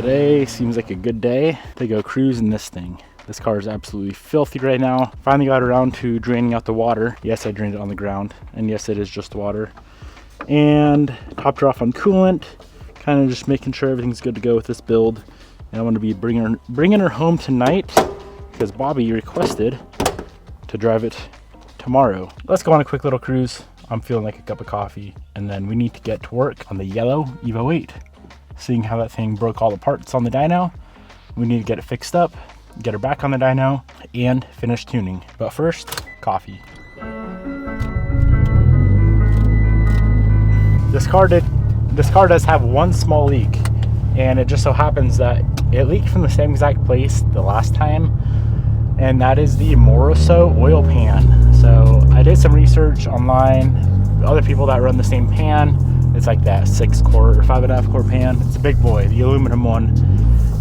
Today seems like a good day to go cruise in this thing. This car is absolutely filthy right now. Finally got around to draining out the water. Yes, I drained it on the ground, and yes, it is just water. And topped her off on coolant, kind of just making sure everything's good to go with this build. And I want to be bringing her home tonight because Bobby requested to drive it tomorrow. Let's go on a quick little cruise. I'm feeling like a cup of coffee, and then we need to get to work on the yellow Evo 8. Seeing how that thing broke all the parts on the dyno, we need to get it fixed up, get her back on the dyno, and finish tuning. But first, coffee. This car does have one small leak, and it just so happens that it leaked from the same exact place the last time, and that is the Moroso oil pan. So I did some research online, other people that run the same pan. It's like that 6-quart or 5.5 quart pan. It's a big boy, the aluminum one.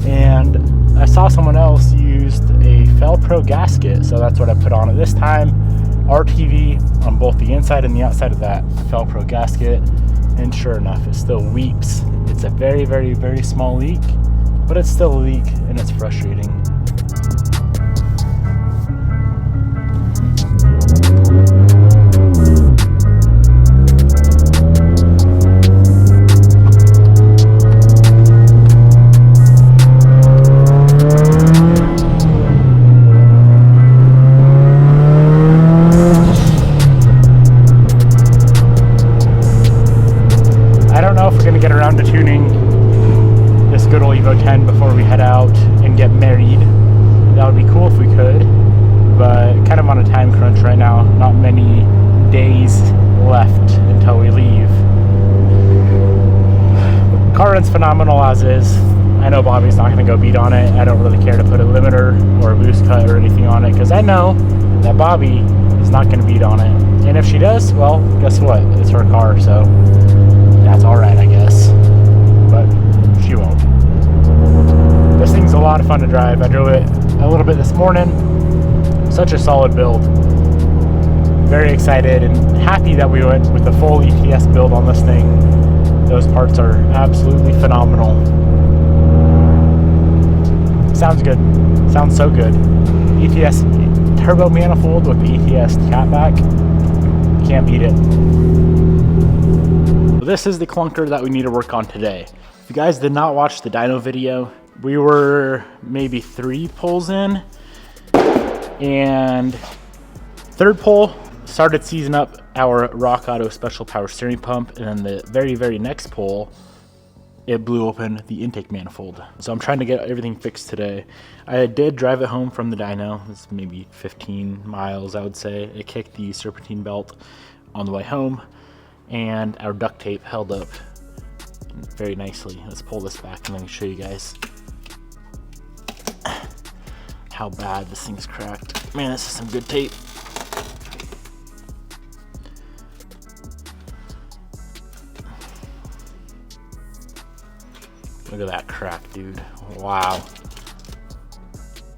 And I saw someone else used a Felpro gasket, so that's what I put on it this time. RTV on both the inside and the outside of that Felpro gasket. And sure enough, it still weeps. It's a very, very, very small leak, but it's still a leak, and it's frustrating. Get around to tuning this good old Evo 10 before we head out and get married. That would be cool if we could, but kind of on a time crunch right now. Not many days left until we leave. Car runs phenomenal as is. I know Bobby's not going to go beat on it. I don't really care to put a limiter or a boost cut or anything on it because I know that Bobby is not going to beat on it. And if she does, well, guess what? It's her car, so that's alright, I guess, but she won't. This thing's a lot of fun to drive. I drove it a little bit this morning. Such a solid build. Very excited and happy that we went with the full ETS build on this thing. Those parts are absolutely phenomenal. Sounds good. Sounds so good. ETS turbo manifold with the ETS catback. Can't beat it. This is the clunker that we need to work on today. If you guys did not watch the dyno video, we were maybe 3 pulls in, and third pull started seizing up our Rock Auto special power steering pump, and then the very, very next pull, it blew open the intake manifold. So I'm trying to get everything fixed today. I did drive it home from the dyno. It's maybe 15 miles, I would say. It kicked the serpentine belt on the way home, and our duct tape held up very nicely. Let's pull this back and let me show you guys how bad this thing's cracked. Man, this is some good tape. Look at that crack, dude. Wow.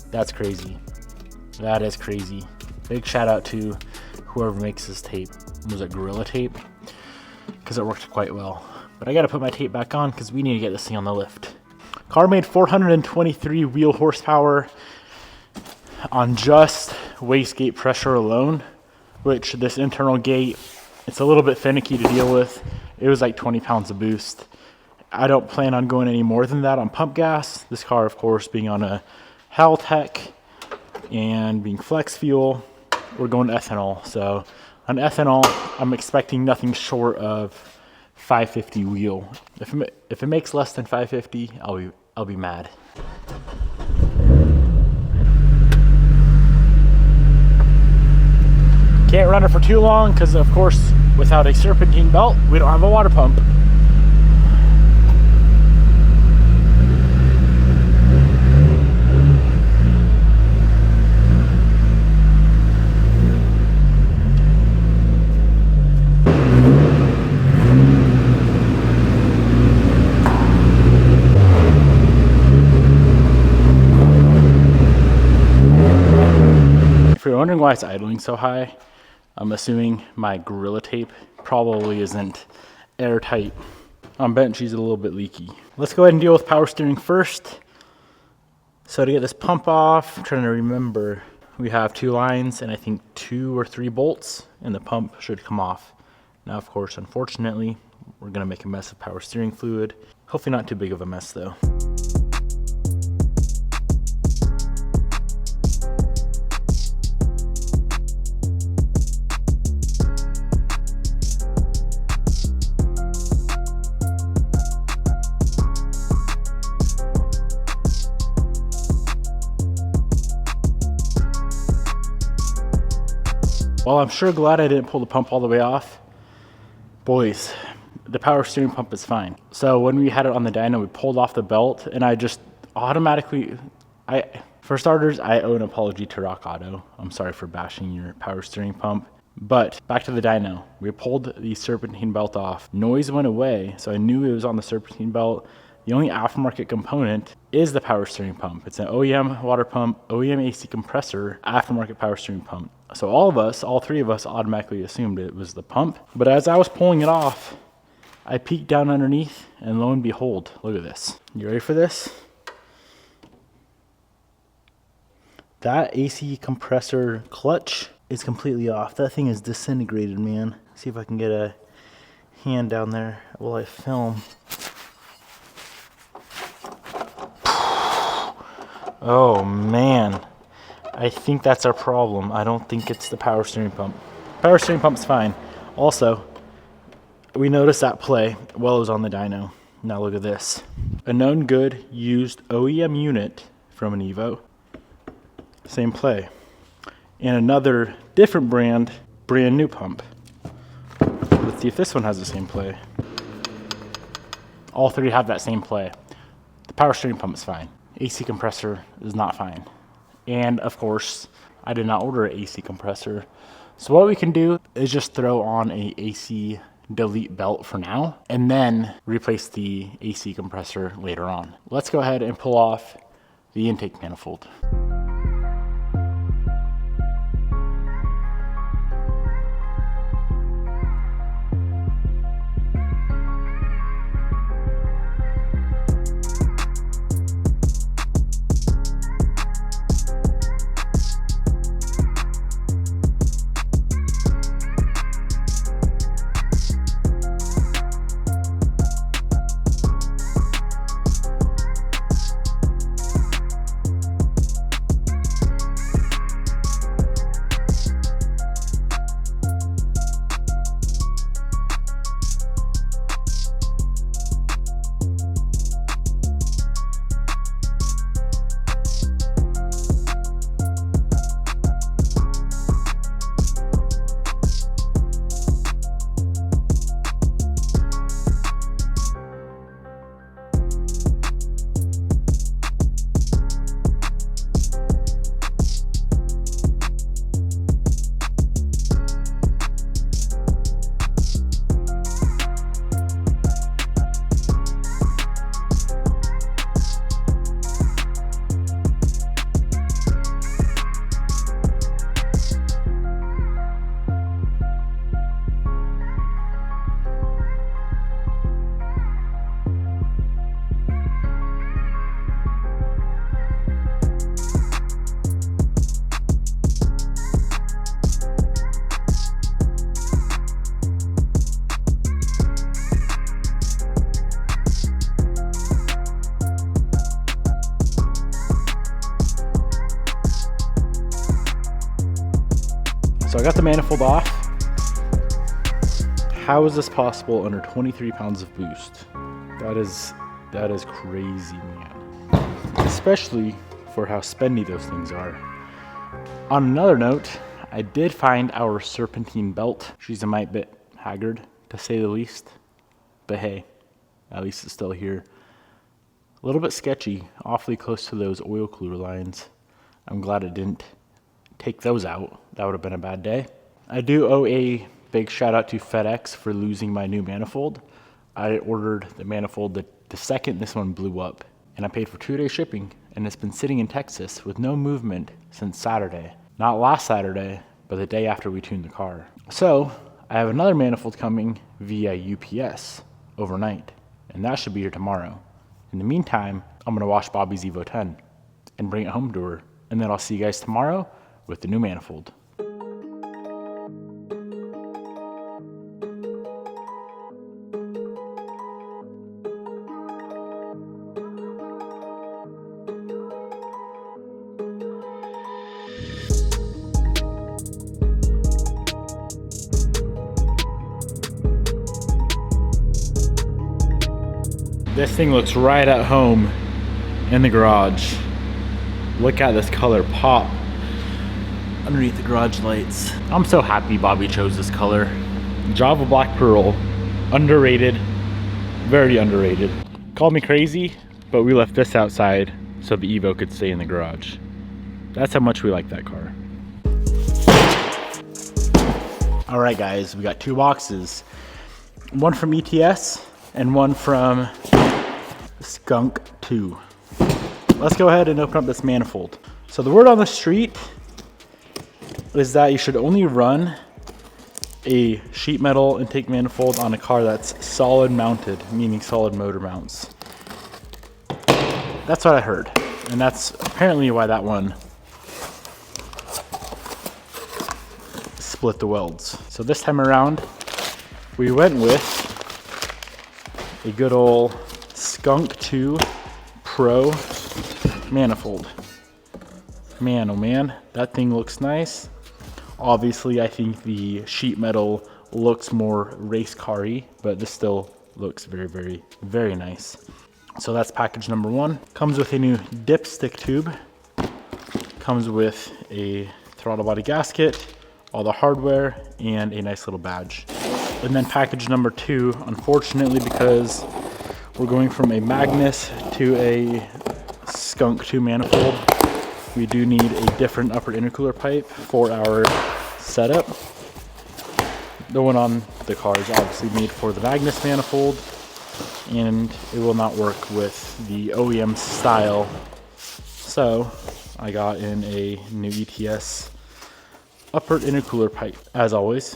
That's crazy. That is crazy. Big shout out to whoever makes this tape. Was it Gorilla Tape? Because it worked quite well. But I gotta put my tape back on because we need to get this thing on the lift. Car made 423 wheel horsepower on just wastegate pressure alone, which this internal gate, it's a little bit finicky to deal with. It was like 20 pounds of boost. I don't plan on going any more than that on pump gas. This car, of course, being on a Haltech and being flex fuel, we're going to ethanol. So on ethanol, I'm expecting nothing short of 550 wheel. If it makes less than 550, I'll be mad. Can't run it for too long because, of course, without a serpentine belt, we don't have a water pump. If you're wondering why it's idling so high, I'm assuming my Gorilla Tape probably isn't airtight On bench, she's a little bit leaky. Let's go ahead and deal with power steering first. So to get this pump off, I'm trying to remember, we have 2 lines and I think 2 or 3 bolts, and the pump should come off. Now, of course, unfortunately, we're gonna make a mess of power steering fluid. Hopefully not too big of a mess though. Well, I'm sure glad I didn't pull the pump all the way off. Boys, the power steering pump is fine. So when we had it on the dyno, we pulled off the belt and I just automatically, for starters, I owe an apology to Rock Auto. I'm sorry for bashing your power steering pump. But back to the dyno, we pulled the serpentine belt off. Noise went away, so I knew it was on the serpentine belt. The only aftermarket component is the power steering pump. It's an OEM water pump, OEM AC compressor, aftermarket power steering pump. So all 3 of us automatically assumed it was the pump. But as I was pulling it off, I peeked down underneath and lo and behold, look at this. You ready for this? That AC compressor clutch is completely off. That thing is disintegrated, man. See if I can get a hand down there while I film. Oh man, I think that's our problem. I don't think it's the power steering pump. Power steering pump's fine. Also, we noticed that play while it was on the dyno. Now look at this. A known good used OEM unit from an Evo. Same play. And another different brand new pump. Let's see if this one has the same play. All 3 have that same play. The power steering pump is fine. AC compressor is not fine. And of course, I did not order an AC compressor. So what we can do is just throw on a AC delete belt for now, and then replace the AC compressor later on. Let's go ahead and pull off the intake manifold. So I got the manifold off. How is this possible under 23 pounds of boost? That is crazy, man. Especially for how spendy those things are. On another note, I did find our serpentine belt. She's a mite bit haggard, to say the least. But hey, at least it's still here. A little bit sketchy, awfully close to those oil cooler lines. I'm glad it didn't take those out. That would have been a bad day. I do owe a big shout out to FedEx for losing my new manifold. I ordered the manifold the second this one blew up, and I paid for 2-day shipping, and it's been sitting in Texas with no movement since Saturday. Not last Saturday, but the day after we tuned the car. So I have another manifold coming via UPS overnight. and that should be here tomorrow. In the meantime, I'm gonna wash Bobby's Evo 10 and bring it home to her, and then I'll see you guys tomorrow with the new manifold. This thing looks right at home in the garage. Look at this color pop underneath the garage lights. I'm so happy Bobby chose this color. Java Black Pearl, underrated, very underrated. Call me crazy, but we left this outside so the Evo could stay in the garage. That's how much we like that car. All right guys, we got 2 boxes. One from ETS and one from Skunk 2. Let's go ahead and open up this manifold. So the word on the street is that you should only run a sheet metal intake manifold on a car that's solid mounted, meaning solid motor mounts. That's what I heard, and that's apparently why that one split the welds. So this time around, we went with a good old Skunk 2 Pro manifold. Man, oh man, that thing looks nice. Obviously, I think the sheet metal looks more race car-y, but this still looks very, very, very nice. So that's package number 1. Comes with a new dipstick tube. Comes with a throttle body gasket, all the hardware, and a nice little badge. And then package number 2, unfortunately, because we're going from a Magnus to a Skunk 2 manifold, we do need a different upper intercooler pipe for our setup. The one on the car is obviously made for the Magnus manifold, and it will not work with the OEM style. So I got in a new ETS upper intercooler pipe. As always,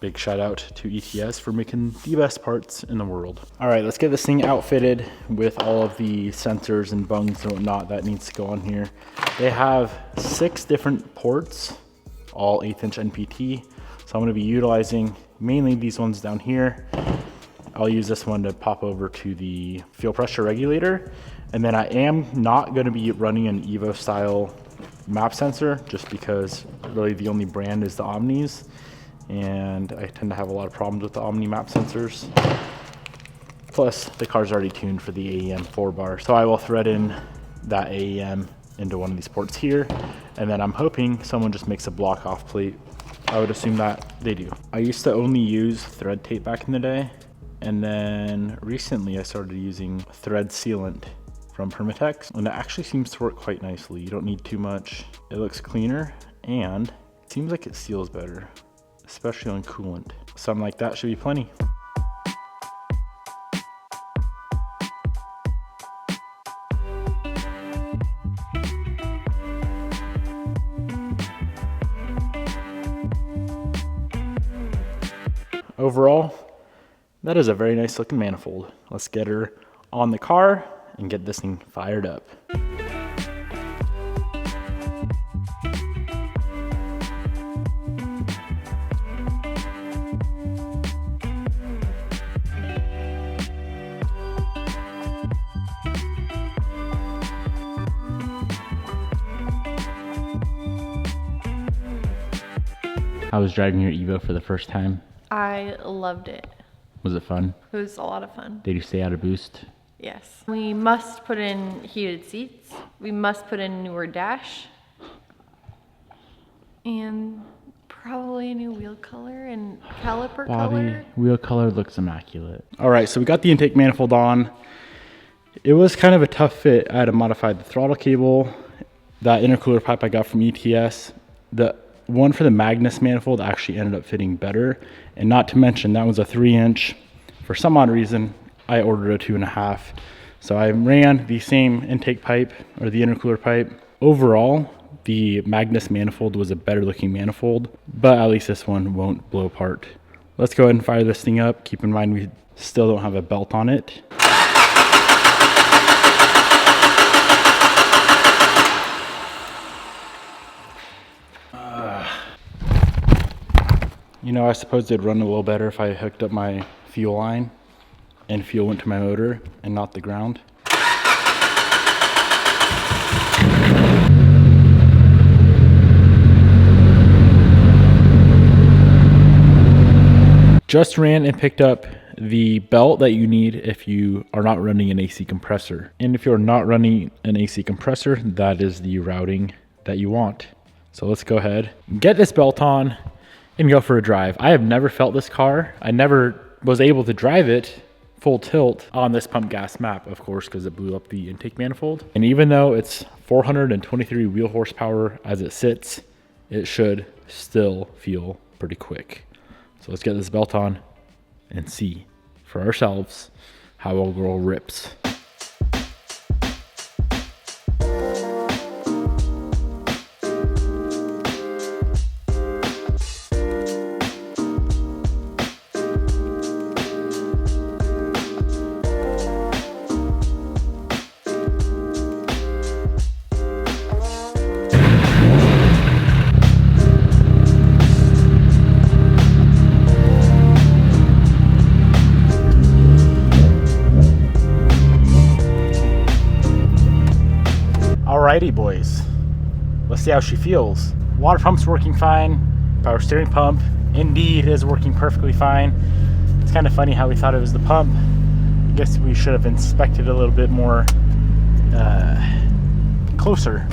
big shout out to ETS for making the best parts in the world. All right, let's get this thing outfitted with all of the sensors and bungs and whatnot that needs to go on here. They have 6 different ports, all 1/8" NPT. So I'm gonna be utilizing mainly these ones down here. I'll use this one to pop over to the fuel pressure regulator. And then I am not gonna be running an Evo style map sensor, just because really the only brand is the Omnis. And I tend to have a lot of problems with the Omni map sensors. Plus, the car's already tuned for the AEM 4-bar. So I will thread in that AEM into one of these ports here. And then I'm hoping someone just makes a block off plate. I would assume that they do. I used to only use thread tape back in the day. And then recently I started using thread sealant from Permatex. And it actually seems to work quite nicely. You don't need too much. It looks cleaner and it seems like it seals better, especially on coolant. Something like that should be plenty. Overall, that is a very nice looking manifold. Let's get her on the car and get this thing fired up. How was driving your Evo for the first time? I loved it. Was it fun? It was a lot of fun. Did you stay out of boost? Yes. We must put in heated seats. We must put in newer dash. And probably a new wheel color and caliper color. Wheel color looks immaculate. All right, so we got the intake manifold on. It was kind of a tough fit. I had to modify the throttle cable. That intercooler pipe I got from ETS. The one for the Magnus manifold actually ended up fitting better. And not to mention, that was a 3-inch. For some odd reason, I ordered a 2.5. So I ran the same intake pipe, or the intercooler pipe. Overall, the Magnus manifold was a better looking manifold, but at least this one won't blow apart Let's go ahead and fire this thing up. Keep in mind we still don't have a belt on it. You know, I suppose it'd run a little better if I hooked up my fuel line and fuel went to my motor and not the ground. Just ran and picked up the belt that you need if you are not running an AC compressor. And if you're not running an AC compressor, that is the routing that you want. So let's go ahead, get this belt on, and go for a drive. I have never felt this car. I never was able to drive it full tilt on this pump gas map, of course, because it blew up the intake manifold. And even though it's 423 wheel horsepower as it sits, it should still feel pretty quick. So let's get this belt on and see for ourselves how old girl rips. Alrighty boys, let's see how she feels. Water pump's working fine. Power steering pump indeed is working perfectly fine. It's kind of funny how we thought it was the pump. I guess we should have inspected a little bit more closer.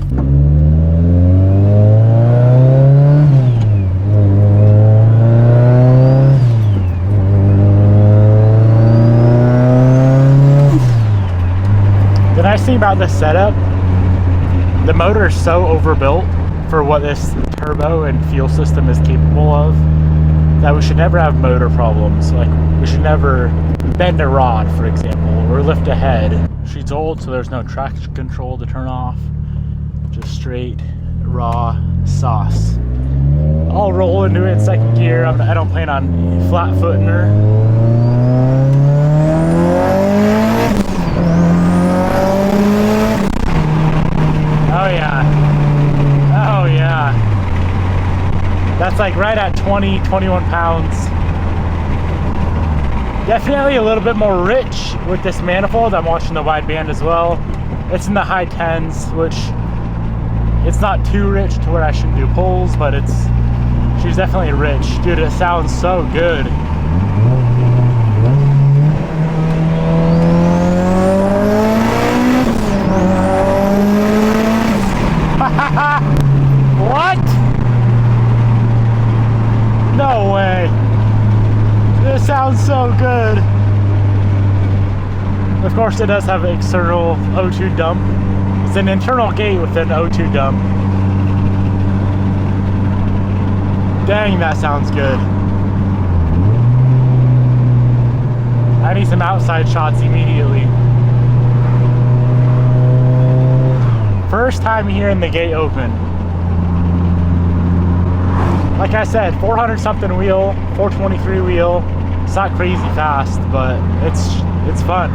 The nice thing about this setup, the motor is so overbuilt for what this turbo and fuel system is capable of that we should never have motor problems. Like, we should never bend a rod, for example, or lift a head. She's old, so there's no traction control to turn off. Just straight, raw sauce. I'll roll into it in second gear. I don't plan on flat footing her. Oh yeah. Oh yeah. That's like right at 20, 21 pounds. Definitely a little bit more rich with this manifold. I'm watching the wideband as well. It's in the high 10s, which it's not too rich to where I shouldn't do pulls, but she's definitely rich. Dude, it sounds so good. What? No way. This sounds so good. Of course, it does have an external O2 dump. It's an internal gate with an O2 dump. Dang, that sounds good. I need some outside shots immediately. First time hearing the gate open. Like I said, 400 something wheel, 423 wheel. It's not crazy fast, but it's fun.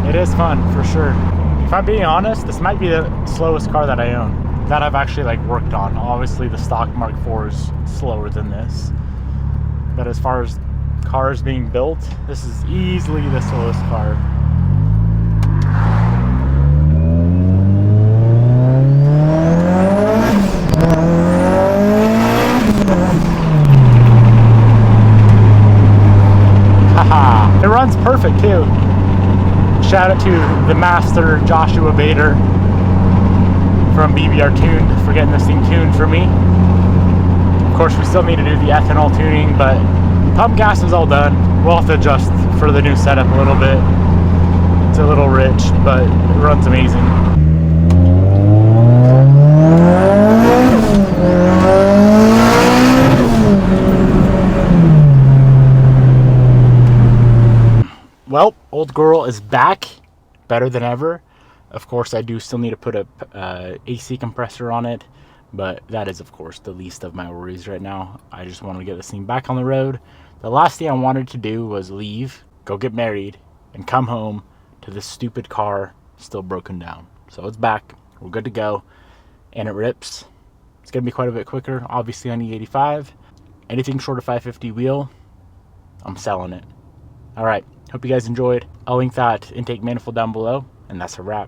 It is fun for sure. If I'm being honest, this might be the slowest car that I own, that I've actually like worked on. Obviously the stock Mark IV is slower than this, but as far as cars being built, this is easily the slowest car. Haha, it runs perfect too. Shout out to the master Joshua Bader from BBR Tuned for getting this thing tuned for me. Of course, we still need to do the ethanol tuning, but pump gas is all done. We'll have to adjust for the new setup a little bit. It's a little rich, but it runs amazing. Well, old girl is back, better than ever. Of course, I do still need to put a AC compressor on it, But that is, of course, the least of my worries right now. I just want to get this thing back on the road. The last thing I wanted to do was leave, go get married, and come home to this stupid car still broken down. So it's back. We're good to go. And it rips. It's going to be quite a bit quicker, obviously, on E85. Anything short of 550 wheel, I'm selling it. All right. Hope you guys enjoyed. I'll link that intake manifold down below. And that's a wrap.